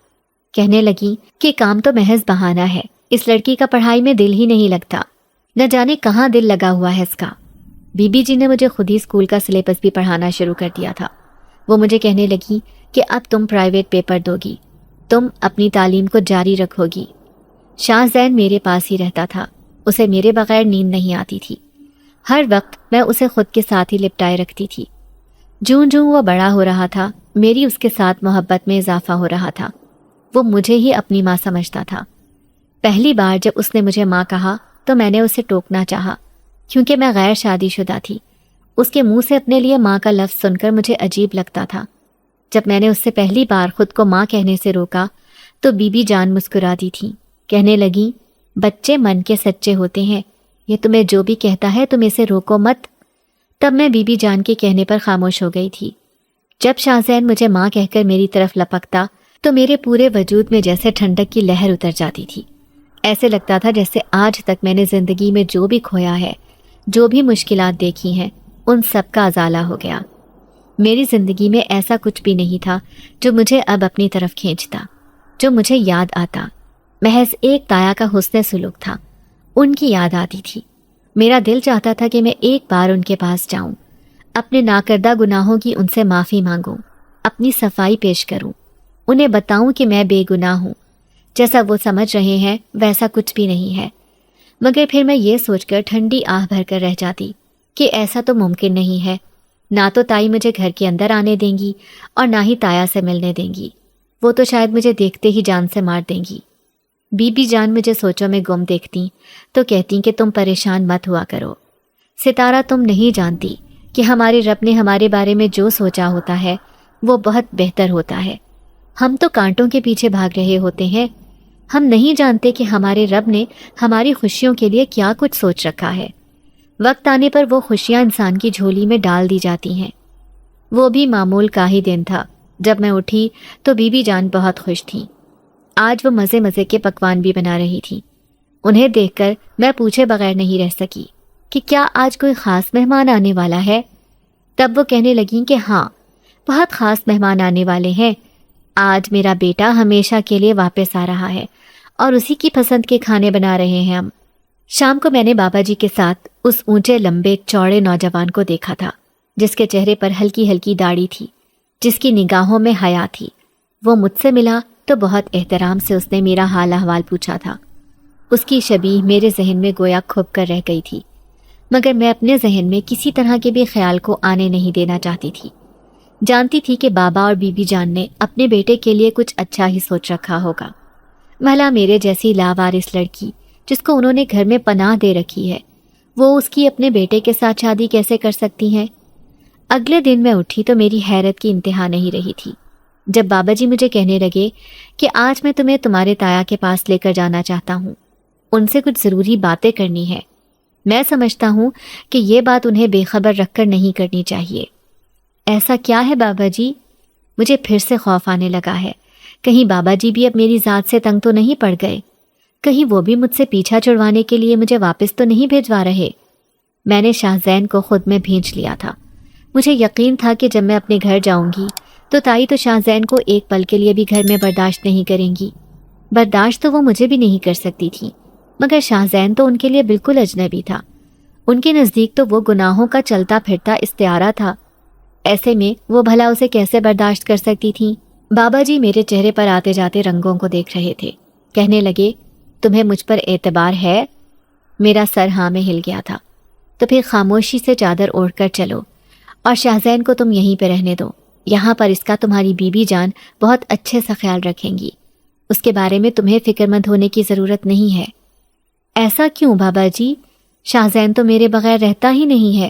کہنے لگی کہ کام تو محض بہانہ ہے، اس لڑکی کا پڑھائی میں دل ہی نہیں لگتا، نہ جانے کہاں دل لگا ہوا ہے اس کا۔ بی بی جی نے مجھے خود ہی اسکول کا سلیبس بھی پڑھانا شروع کر دیا تھا۔ وہ مجھے کہنے لگی کہ اب تم پرائیویٹ پیپر دو گی، تم اپنی تعلیم کو جاری رکھو گی۔ شاہ زین میرے پاس ہی رہتا تھا، اسے میرے بغیر نیند نہیں آتی تھی۔ ہر وقت میں اسے خود کے ساتھ ہی لپٹائے رکھتی تھی۔ جوں جوں وہ بڑا ہو رہا تھا، میری اس کے ساتھ محبت میں اضافہ ہو رہا تھا۔ وہ مجھے ہی اپنی ماں سمجھتا تھا۔ پہلی بار جب اس نے مجھے ماں کہا تو میں نے اسے ٹوکنا چاہا، کیونکہ میں غیر شادی شدہ تھی۔ اس کے منہ سے اپنے لیے ماں کا لفظ سن کر مجھے عجیب لگتا تھا۔ جب میں نے اس سے پہلی بار خود کو ماں کہنے سے روکا تو بی بی جان مسکرا دی تھی، کہنے لگی بچے من کے سچے ہوتے ہیں، یہ تمہیں جو بھی کہتا ہے تم اسے روکو مت۔ تب میں بی بی جان کے کہنے پر خاموش ہو گئی تھی۔ جب شاہ زین مجھے ماں کہہ کر میری طرف لپکتا تو میرے پورے وجود میں جیسے ٹھنڈک کی لہر اتر جاتی تھی۔ ایسے لگتا تھا جیسے آج تک میں نے زندگی میں جو بھی کھویا ہے، جو بھی مشکلات دیکھی ہیں، ان سب کا ازالہ ہو گیا۔ میری زندگی میں ایسا کچھ بھی نہیں تھا جو مجھے اب اپنی طرف کھینچتا، جو مجھے یاد آتا۔ محض ایک تایا کا حسن سلوک تھا، ان کی یاد آتی تھی۔ میرا دل چاہتا تھا کہ میں ایک بار ان کے پاس جاؤں، اپنے ناکردہ گناہوں کی ان سے معافی مانگوں، اپنی صفائی پیش کروں، انہیں بتاؤں کہ میں بے گناہ ہوں، جیسا وہ سمجھ رہے ہیں ویسا کچھ بھی نہیں ہے۔ مگر پھر میں یہ سوچ کر ٹھنڈی آہ بھر کر رہ جاتی کہ ایسا تو ممکن نہیں ہے، نہ تو تائی مجھے گھر کے اندر آنے دیں گی اور نہ ہی تایا سے ملنے دیں گی، وہ تو شاید مجھے دیکھتے ہی جان سے مار دیں گی۔ بی بی جان مجھے سوچوں میں گم دیکھتی تو کہتی کہ تم پریشان مت ہوا کرو ستارہ، تم نہیں جانتی کہ ہمارے رب نے ہمارے بارے میں جو سوچا ہوتا ہے وہ بہت بہتر ہوتا ہے۔ ہم تو کانٹوں کے پیچھے بھاگ رہے ہوتے ہیں، ہم نہیں جانتے کہ ہمارے رب نے ہماری خوشیوں کے لیے کیا کچھ سوچ رکھا ہے۔ وقت آنے پر وہ خوشیاں انسان کی جھولی میں ڈال دی جاتی ہیں۔ وہ بھی معمول کا ہی دن تھا۔ جب میں اٹھی تو بی بی جان بہت خوش تھیں۔ آج وہ مزے مزے کے پکوان بھی بنا رہی تھی۔ انہیں دیکھ کر میں پوچھے بغیر نہیں رہ سکی کہ کیا آج کوئی خاص مہمان آنے والا ہے۔ تب وہ کہنے لگیں کہ ہاں، بہت خاص مہمان آنے والے ہیں۔ آج میرا بیٹا ہمیشہ کے لیے واپس آ رہا ہے اور اسی کی پسند کے کھانے بنا رہے ہیں ہم۔ شام کو میں نے بابا جی کے ساتھ اس اونچے لمبے چوڑے نوجوان کو دیکھا تھا، جس کے چہرے پر ہلکی ہلکی داڑھی تھی، جس کی نگاہوں میں حیا تھی۔ وہ مجھ سے ملا تو بہت احترام سے اس نے میرا حال احوال پوچھا تھا۔ اس کی شبیہ میرے ذہن میں گویا کھپ کر رہ گئی تھی، مگر میں اپنے ذہن میں کسی طرح کے بھی خیال کو آنے نہیں دینا چاہتی تھی۔ جانتی تھی کہ بابا اور بی بی جان نے اپنے بیٹے کے لیے کچھ اچھا ہی سوچ رکھا ہوگا۔ بھلا میرے جیسی لاوارث لڑکی جس کو انہوں نے گھر میں پناہ دے رکھی ہے، وہ اس کی اپنے بیٹے کے ساتھ شادی کیسے کر سکتی ہیں؟ اگلے دن میں اٹھی تو میری حیرت کی انتہا نہیں رہی تھی جب بابا جی مجھے کہنے لگے کہ آج میں تمہیں تمہارے تایا کے پاس لے کر جانا چاہتا ہوں، ان سے کچھ ضروری باتیں کرنی ہے۔ میں سمجھتا ہوں کہ یہ بات انہیں بے خبر رکھ کر نہیں کرنی چاہیے۔ ایسا کیا ہے بابا جی؟ مجھے پھر سے خوف آنے لگا ہے، کہیں بابا جی بھی اب میری ذات سے تنگ تو نہیں پڑ گئے، کہیں وہ بھی مجھ سے پیچھا چھڑوانے کے لیے مجھے واپس تو نہیں بھیجوا رہے۔ میں نے شاہ زین کو خود میں بھیج لیا تھا۔ مجھے یقین تھا کہ جب میں اپنے گھر جاؤں گی تو تائی تو شاہ زین کو ایک پل کے لیے بھی گھر میں برداشت نہیں کریں گی۔ برداشت تو وہ مجھے بھی نہیں کر سکتی تھی، مگر شاہ زین تو ان کے لیے بالکل اجنبی تھا۔ ان کے نزدیک تو وہ گناہوں کا چلتا پھرتا استعارہ تھا۔ ایسے میں وہ بھلا اسے کیسے برداشت کر سکتی تھی؟ بابا جی میرے چہرے پر آتے جاتے رنگوں کو دیکھ رہے تھے، کہنے لگے تمہیں مجھ پر اعتبار ہے؟ میرا سر ہاں میں ہل گیا تھا۔ تو پھر خاموشی سے چادر اوڑھ کر چلو اور شاہ زین کو تم یہیں پہ رہنے دو، یہاں پر اس کا تمہاری بی بی جان بہت اچھے سے خیال رکھیں گی، اس کے بارے میں تمہیں فکر مند ہونے کی ضرورت نہیں ہے۔ ایسا کیوں بابا جی؟ شاہ زین تو میرے بغیر رہتا ہی نہیں ہے۔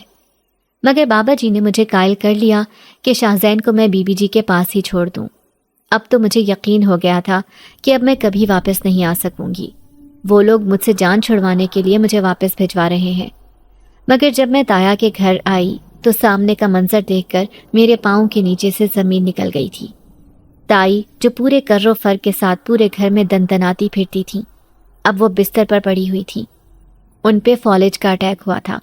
مگر بابا جی نے مجھے قائل کر لیا کہ شاہ زین کو میں بی بی جی کے پاس ہی چھوڑ دوں۔ اب تو مجھے یقین ہو گیا تھا کہ اب میں کبھی واپس نہیں آ سکوں گی۔ وہ لوگ مجھ سے جان چھڑوانے کے لیے مجھے واپس بھجوا رہے ہیں۔ مگر جب میں تایا کے گھر آئی تو سامنے کا منظر دیکھ کر میرے پاؤں کے نیچے سے زمین نکل گئی تھی۔ تائی جو پورے کر و فر کے ساتھ پورے گھر میں دندناتی پھرتی تھیں، اب وہ بستر پر پڑی ہوئی تھیں۔ ان پہ فالج کا اٹیک ہوا تھا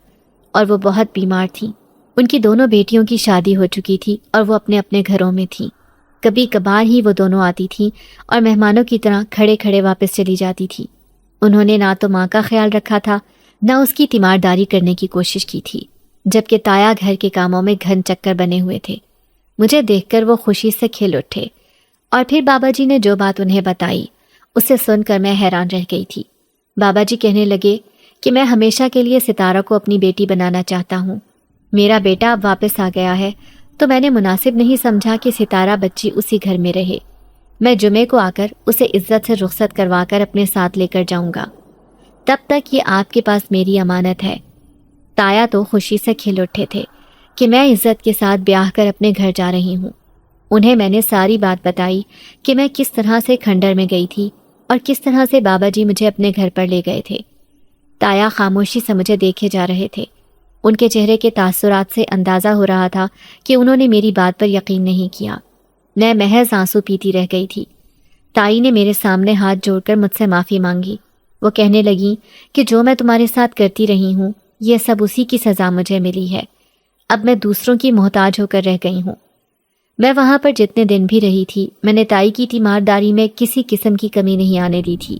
اور وہ بہت بیمار تھیں۔ ان کی دونوں بیٹیوں کی شادی ہو چکی تھی اور وہ اپنے اپنے گھروں میں تھیں۔ کبھی کبھار ہی وہ دونوں آتی تھیں اور مہمانوں کی طرح کھڑے کھڑے واپس چلی جاتی تھی۔ انہوں نے نہ تو ماں کا خیال رکھا تھا، نہ اس کی تیمارداری کرنے کی کوشش کی تھی، جبکہ تایا گھر کے کاموں میں گھن چکر بنے ہوئے تھے۔ مجھے دیکھ کر وہ خوشی سے کھل اٹھے، اور پھر بابا جی نے جو بات انہیں بتائی اسے سن کر میں حیران رہ گئی تھی۔ بابا جی کہنے لگے کہ میں ہمیشہ کے لیے ستارہ کو اپنی بیٹی بنانا چاہتا ہوں۔ میرا بیٹا اب واپس آ گیا ہے تو میں نے مناسب نہیں سمجھا کہ ستارہ بچی اسی گھر میں رہے۔ میں جمعے کو آ کر اسے عزت سے رخصت کروا کر اپنے ساتھ لے کر جاؤں گا، تب تک یہ آپ کے پاس میری امانت ہے۔ تایا تو خوشی سے کھل اٹھے تھے کہ میں عزت کے ساتھ بیاہ کر اپنے گھر جا رہی ہوں۔ انہیں میں نے ساری بات بتائی کہ میں کس طرح سے کھنڈر میں گئی تھی اور کس طرح سے بابا جی مجھے اپنے گھر پر لے گئے تھے۔ تایا خاموشی سے مجھے دیکھے جا رہے تھے۔ ان کے چہرے کے تاثرات سے اندازہ ہو رہا تھا کہ انہوں نے میری بات پر یقین نہیں کیا۔ میں محض آنسو پیتی رہ گئی تھی۔ تائی نے میرے سامنے ہاتھ جوڑ کر مجھ سے معافی مانگی۔ وہ کہنے لگی کہ جو میں تمہارے ساتھ کرتی رہی ہوں یہ سب اسی کی سزا مجھے ملی ہے۔ اب میں دوسروں کی محتاج ہو کر رہ گئی ہوں۔ میں وہاں پر جتنے دن بھی رہی تھی میں نے تائی کی تیمارداری میں کسی قسم کی کمی نہیں آنے دی تھی۔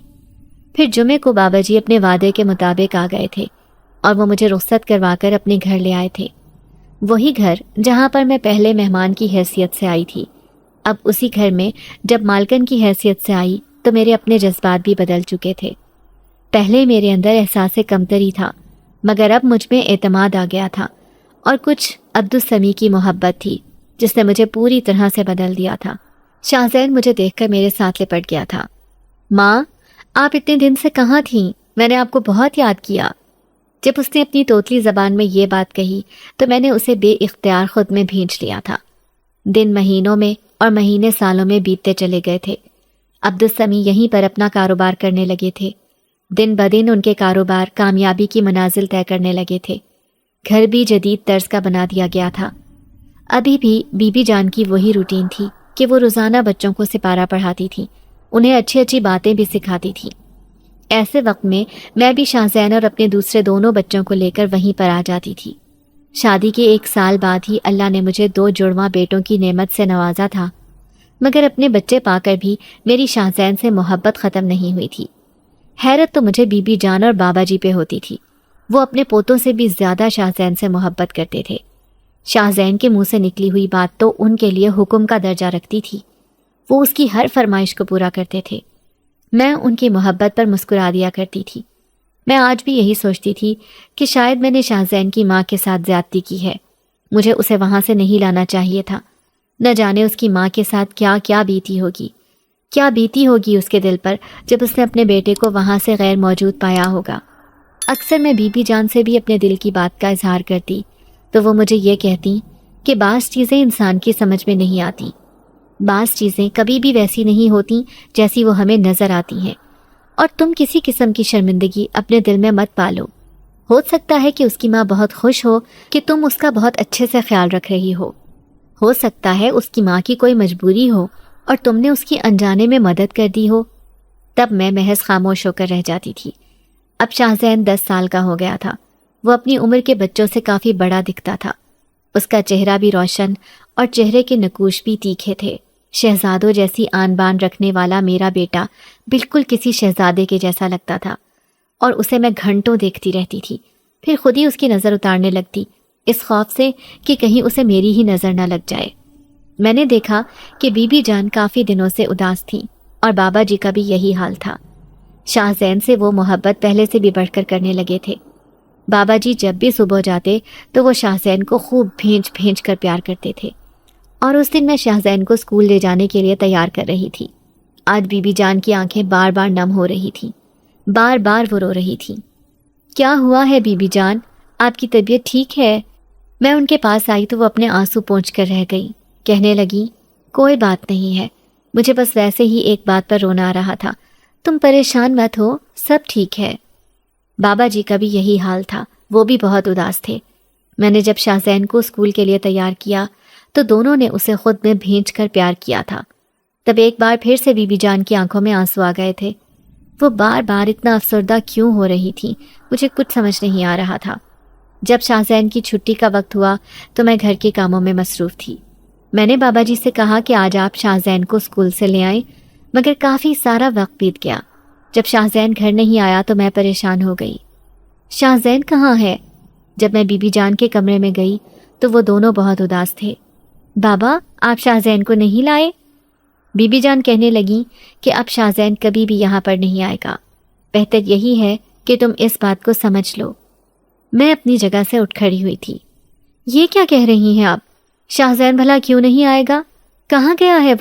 پھر جمعے کو بابا جی اپنے وعدے کے مطابق آ گئے تھے اور وہ مجھے رخصت کروا کر اپنے گھر لے آئے تھے، وہی گھر جہاں پر میں پہلے مہمان کی حیثیت سے آئی تھی۔ اب اسی گھر میں جب مالکن کی حیثیت سے آئی تو میرے اپنے جذبات بھی بدل چکے تھے۔ پہلے میرے اندر احساس کمتری تھا، مگر اب مجھ میں اعتماد آ گیا تھا، اور کچھ عبدالسمی کی محبت تھی جس نے مجھے پوری طرح سے بدل دیا تھا۔ شاہزین مجھے دیکھ کر میرے ساتھ لپٹ گیا تھا۔ ماں، آپ اتنے دن سے کہاں تھیں؟ میں نے آپ کو بہت یاد کیا۔ جب اس نے اپنی توتلی زبان میں یہ بات کہی تو میں نے اسے بے اختیار خود میں بھینچ لیا تھا۔ دن مہینوں میں اور مہینے سالوں میں بیتتے چلے گئے تھے۔ عبدالسمی یہیں پر اپنا کاروبار کرنے لگے تھے۔ دن بدن ان کے کاروبار کامیابی کی منازل طے کرنے لگے تھے۔ گھر بھی جدید طرز کا بنا دیا گیا تھا۔ ابھی بھی بی بی جان کی وہی روٹین تھی کہ وہ روزانہ بچوں کو سپارہ پڑھاتی تھی، انہیں اچھی اچھی باتیں بھی سکھاتی تھی۔ ایسے وقت میں بھی شاہزین اور اپنے دوسرے دونوں بچوں کو لے کر وہیں پر آ جاتی تھی۔ شادی کے 1 سال بعد ہی اللہ نے مجھے 2 جڑواں بیٹوں کی نعمت سے نوازا تھا، مگر اپنے بچے پا کر بھی میری شاہزین سے محبت ختم نہیں ہوئی تھی۔ حیرت تو مجھے بی بی جان اور بابا جی پہ ہوتی تھی، وہ اپنے پوتوں سے بھی زیادہ شاہزین سے محبت کرتے تھے۔ شاہزین کے منہ سے نکلی ہوئی بات تو ان کے لیے حکم کا درجہ رکھتی تھی، وہ اس کی ہر فرمائش کو پورا کرتے تھے۔ میں ان کی محبت پر مسکرا دیا کرتی تھی۔ میں آج بھی یہی سوچتی تھی کہ شاید میں نے شاہزین کی ماں کے ساتھ زیادتی کی ہے، مجھے اسے وہاں سے نہیں لانا چاہیے تھا۔ نہ جانے اس کی ماں کے ساتھ کیا کیا بیتی ہوگی اس کے دل پر جب اس نے اپنے بیٹے کو وہاں سے غیر موجود پایا ہوگا۔ اکثر میں بی بی جان سے بھی اپنے دل کی بات کا اظہار کرتی تو وہ مجھے یہ کہتی کہ بعض چیزیں انسان کی سمجھ میں نہیں آتی، بعض چیزیں کبھی بھی ویسی نہیں ہوتی جیسی وہ ہمیں نظر آتی ہیں، اور تم کسی قسم کی شرمندگی اپنے دل میں مت پالو۔ ہو سکتا ہے کہ اس کی ماں بہت خوش ہو کہ تم اس کا بہت اچھے سے خیال رکھ رہی ہو سکتا ہے اس کی ماں کی کوئی مجبوری ہو اور تم نے اس کی انجانے میں مدد کر دی ہو۔ تب میں محض خاموش ہو کر رہ جاتی تھی۔ اب شاہزین 10 سال کا ہو گیا تھا، وہ اپنی عمر کے بچوں سے کافی بڑا دکھتا تھا۔ اس کا چہرہ بھی روشن اور چہرے کے نقوش بھی تیکھے تھے۔ شہزادوں جیسی آن بان رکھنے والا میرا بیٹا بالکل کسی شہزادے کے جیسا لگتا تھا، اور اسے میں گھنٹوں دیکھتی رہتی تھی، پھر خود ہی اس کی نظر اتارنے لگتی، اس خوف سے کہ کہیں اسے میری ہی نظر نہ لگ جائے۔ میں نے دیکھا کہ بی بی جان کافی دنوں سے اداس تھیں، اور بابا جی کا بھی یہی حال تھا۔ شاہزین سے وہ محبت پہلے سے بھی بڑھ کر کرنے لگے تھے۔ بابا جی جب بھی صبح جاتے تو وہ شاہزین کو خوب بھینچ بھینچ کر پیار کرتے تھے، اور اس دن میں شاہزین کو اسکول لے جانے کے لیے تیار کر رہی تھی۔ آج بی بی جان کی آنکھیں بار بار نم ہو رہی تھیں، بار بار وہ رو رہی تھیں۔ کیا ہوا ہے بی بی جان؟ آپ کی طبیعت ٹھیک ہے؟ میں ان کے پاس آئی تو وہ اپنے آنسو پونچھ کر رہ گئی، کہنے لگی کوئی بات نہیں ہے، مجھے بس ویسے ہی ایک بات پر رونا آ رہا تھا، تم پریشان مت ہو، سب ٹھیک ہے۔ بابا جی کا بھی یہی حال تھا، وہ بھی بہت اداس تھے۔ میں نے جب شاہزین کو اسکول کے لیے تیار کیا تو دونوں نے اسے خود میں بھینچ کر پیار کیا تھا۔ تب ایک بار پھر سے بی بی جان کی آنکھوں میں آنسو آ گئے تھے۔ وہ بار بار اتنا افسردہ کیوں ہو رہی تھی، مجھے کچھ سمجھ نہیں آ رہا تھا۔ جب شاہزین کی چھٹی کا وقت ہوا تو میں گھر کے کاموں میں مصروف تھی۔ میں نے بابا جی سے کہا کہ آج آپ شاہزین کو اسکول سے لے آئیں، مگر کافی سارا وقت بیت گیا۔ جب شاہزین گھر نہیں آیا تو میں پریشان ہو گئی۔ شاہزین کہاں ہے؟ جب میں بی بی جان کے کمرے میں گئی تو وہ دونوں بہت اداس تھے۔ بابا، آپ شاہزین کو نہیں لائے؟ بی بی جان کہنے لگی کہ اب شاہزین کبھی بھی یہاں پر نہیں آئے گا۔ بہتر یہی ہے کہ تم اس بات کو سمجھ لو۔ میں اپنی جگہ سے اٹھ کھڑی ہوئی تھی۔ یہ کیا کہہ رہی ہیں آپ؟ شاہزین بھلا کیوں نہیں آئے گا؟ کہاں گیا ہے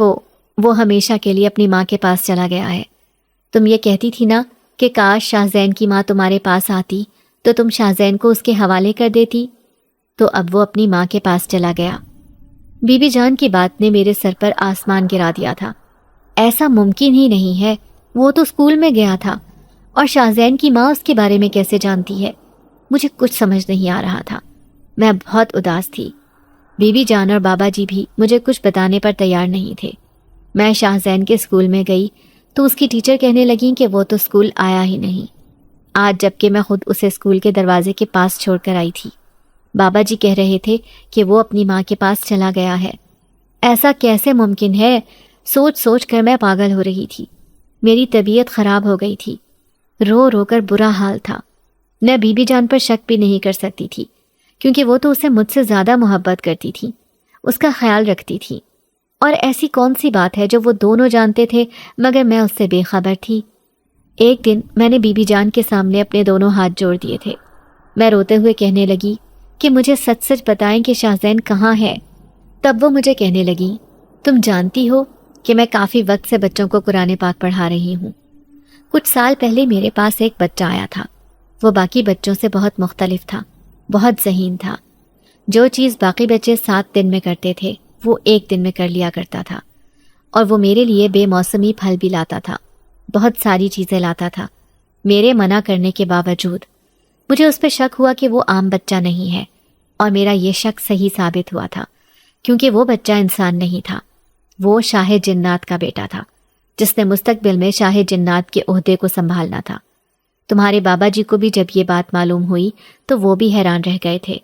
وہ ہمیشہ کے لیے اپنی ماں کے پاس چلا گیا ہے۔ تم یہ کہتی تھی نا کہ کاش شاہزین کی ماں تمہارے پاس آتی تو تم شاہزین کو اس کے حوالے کر دیتی، تو اب وہ اپنی ماں کے پاس چلا گیا۔ بی بی جان کی بات نے میرے سر پر آسمان گرا دیا تھا۔ ایسا ممکن ہی نہیں ہے، وہ تو اسکول میں گیا تھا، اور شاہزین کی ماں اس کے بارے میں کیسے جانتی ہے؟ مجھے کچھ سمجھ نہیں آ رہا تھا۔ میں بہت اداس تھی۔ بی بی جان اور بابا جی بھی مجھے کچھ بتانے پر تیار نہیں تھے۔ میں شاہزین کے اسکول میں گئی تو اس کی ٹیچر کہنے لگیں کہ وہ تو اسکول آیا ہی نہیں، آج جبکہ میں خود اسے اسکول کے دروازے کے پاس چھوڑ کر آئی تھی۔ بابا جی کہہ رہے تھے کہ وہ اپنی ماں کے پاس چلا گیا ہے۔ ایسا کیسے ممکن ہے؟ سوچ سوچ کر میں پاگل ہو رہی تھی۔ میری طبیعت خراب ہو گئی تھی، رو رو کر برا حال تھا۔ میں بی بی جان پر شک بھی نہیں کر سکتی تھی، کیونکہ وہ تو اسے مجھ سے زیادہ محبت کرتی تھی، اس کا خیال رکھتی تھی، اور ایسی کون سی بات ہے جو وہ دونوں جانتے تھے مگر میں اس سے بے خبر تھی۔ ایک دن میں نے بی بی جان کے سامنے اپنے دونوں ہاتھ جوڑ دیے تھے۔ میں روتے ہوئے کہنے لگی کہ مجھے سچ سچ بتائیں کہ شاہزین کہاں ہے۔ تب وہ مجھے کہنے لگی، تم جانتی ہو کہ میں کافی وقت سے بچوں کو قرآن پاک پڑھا رہی ہوں۔ کچھ سال پہلے میرے پاس ایک بچہ آیا تھا۔ وہ باقی بچوں سے بہت مختلف تھا، بہت ذہین تھا۔ جو چیز باقی بچے 7 دن میں کرتے تھے وہ 1 دن میں کر لیا کرتا تھا، اور وہ میرے لیے بے موسمی پھل بھی لاتا تھا، بہت ساری چیزیں لاتا تھا۔ میرے منع کرنے کے باوجود مجھے اس پہ شک ہوا کہ وہ عام بچہ نہیں ہے، اور میرا یہ شک صحیح ثابت ہوا تھا، کیونکہ وہ بچہ انسان نہیں تھا، وہ شاہ جنات کا بیٹا تھا، جس نے مستقبل میں شاہ جنات کے عہدے کو سنبھالنا تھا۔ تمہارے بابا جی کو بھی جب یہ بات معلوم ہوئی تو وہ بھی حیران رہ گئے تھے،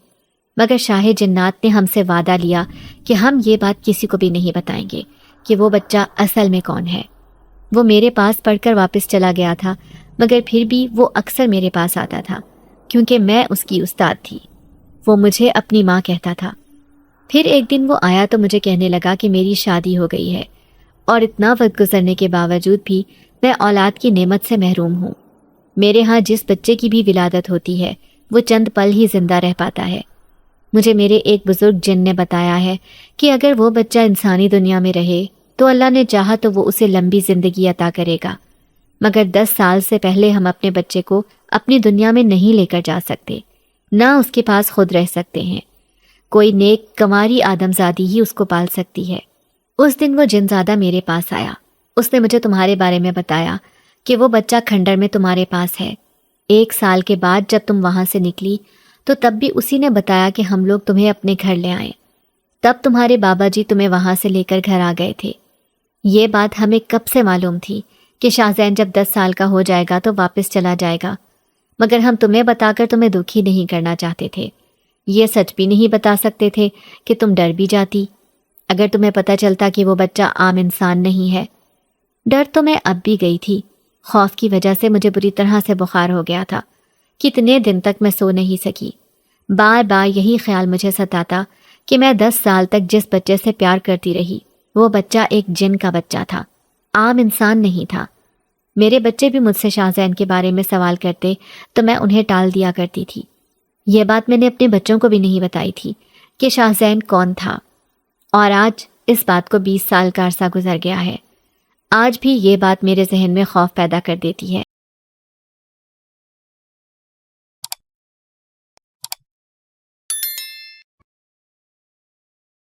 مگر شاہ جنات نے ہم سے وعدہ لیا کہ ہم یہ بات کسی کو بھی نہیں بتائیں گے کہ وہ بچہ اصل میں کون ہے۔ وہ میرے پاس پڑھ کر واپس چلا گیا تھا، مگر پھر بھی وہ اکثر میرے پاس آتا تھا، کیونکہ میں اس کی استاد تھی۔ وہ مجھے اپنی ماں کہتا تھا۔ پھر ایک دن وہ آیا تو مجھے کہنے لگا کہ میری شادی ہو گئی ہے، اور اتنا وقت گزرنے کے باوجود بھی میں اولاد کی نعمت سے محروم ہوں۔ میرے ہاں جس بچے کی بھی ولادت ہوتی ہے وہ چند پل ہی زندہ رہ پاتا ہے۔ مجھے میرے ایک بزرگ جن نے بتایا ہے کہ اگر وہ بچہ انسانی دنیا میں رہے تو اللہ نے چاہا تو وہ اسے لمبی زندگی عطا کرے گا، مگر 10 سال سے پہلے ہم اپنے بچے کو اپنی دنیا میں نہیں لے کر جا سکتے، نہ اس کے پاس خود رہ سکتے ہیں۔ کوئی نیک کنواری آدمزادی ہی اس کو پال سکتی ہے۔ اس دن وہ جنزادہ میرے پاس آیا۔ اس نے مجھے تمہارے بارے میں بتایا کہ وہ بچہ کھنڈر میں تمہارے پاس ہے۔ 1 سال کے بعد جب تم وہاں سے نکلی تو تب بھی اسی نے بتایا کہ ہم لوگ تمہیں اپنے گھر لے آئیں۔ تب تمہارے بابا جی تمہیں وہاں سے لے کر گھر آ گئے تھے۔ یہ بات ہمیں کب سے معلوم تھی کہ شاہزین جب 10 سال کا ہو جائے گا تو واپس چلا جائے گا، مگر ہم تمہیں بتا کر تمہیں دکھی نہیں کرنا چاہتے تھے۔ یہ سچ بھی نہیں بتا سکتے تھے کہ تم ڈر بھی جاتی اگر تمہیں پتہ چلتا کہ وہ بچہ عام انسان نہیں ہے۔ ڈر تو میں اب بھی گئی تھی۔ خوف کی وجہ سے مجھے بری طرح سے بخار ہو گیا تھا۔ کتنے دن تک میں سو نہیں سکی۔ بار بار یہی خیال مجھے ستاتا کہ میں 10 سال تک جس بچے سے پیار کرتی رہی وہ بچہ ایک جن کا بچہ تھا، عام انسان نہیں تھا۔ میرے بچے بھی مجھ سے شاہزین کے بارے میں سوال کرتے تو میں انہیں ٹال دیا کرتی تھی۔ یہ بات میں نے اپنے بچوں کو بھی نہیں بتائی تھی کہ شاہزین کون تھا، اور آج اس بات کو 20 سال کا عرصہ گزر گیا ہے۔ آج بھی یہ بات میرے ذہن میں خوف پیدا کر دیتی ہے۔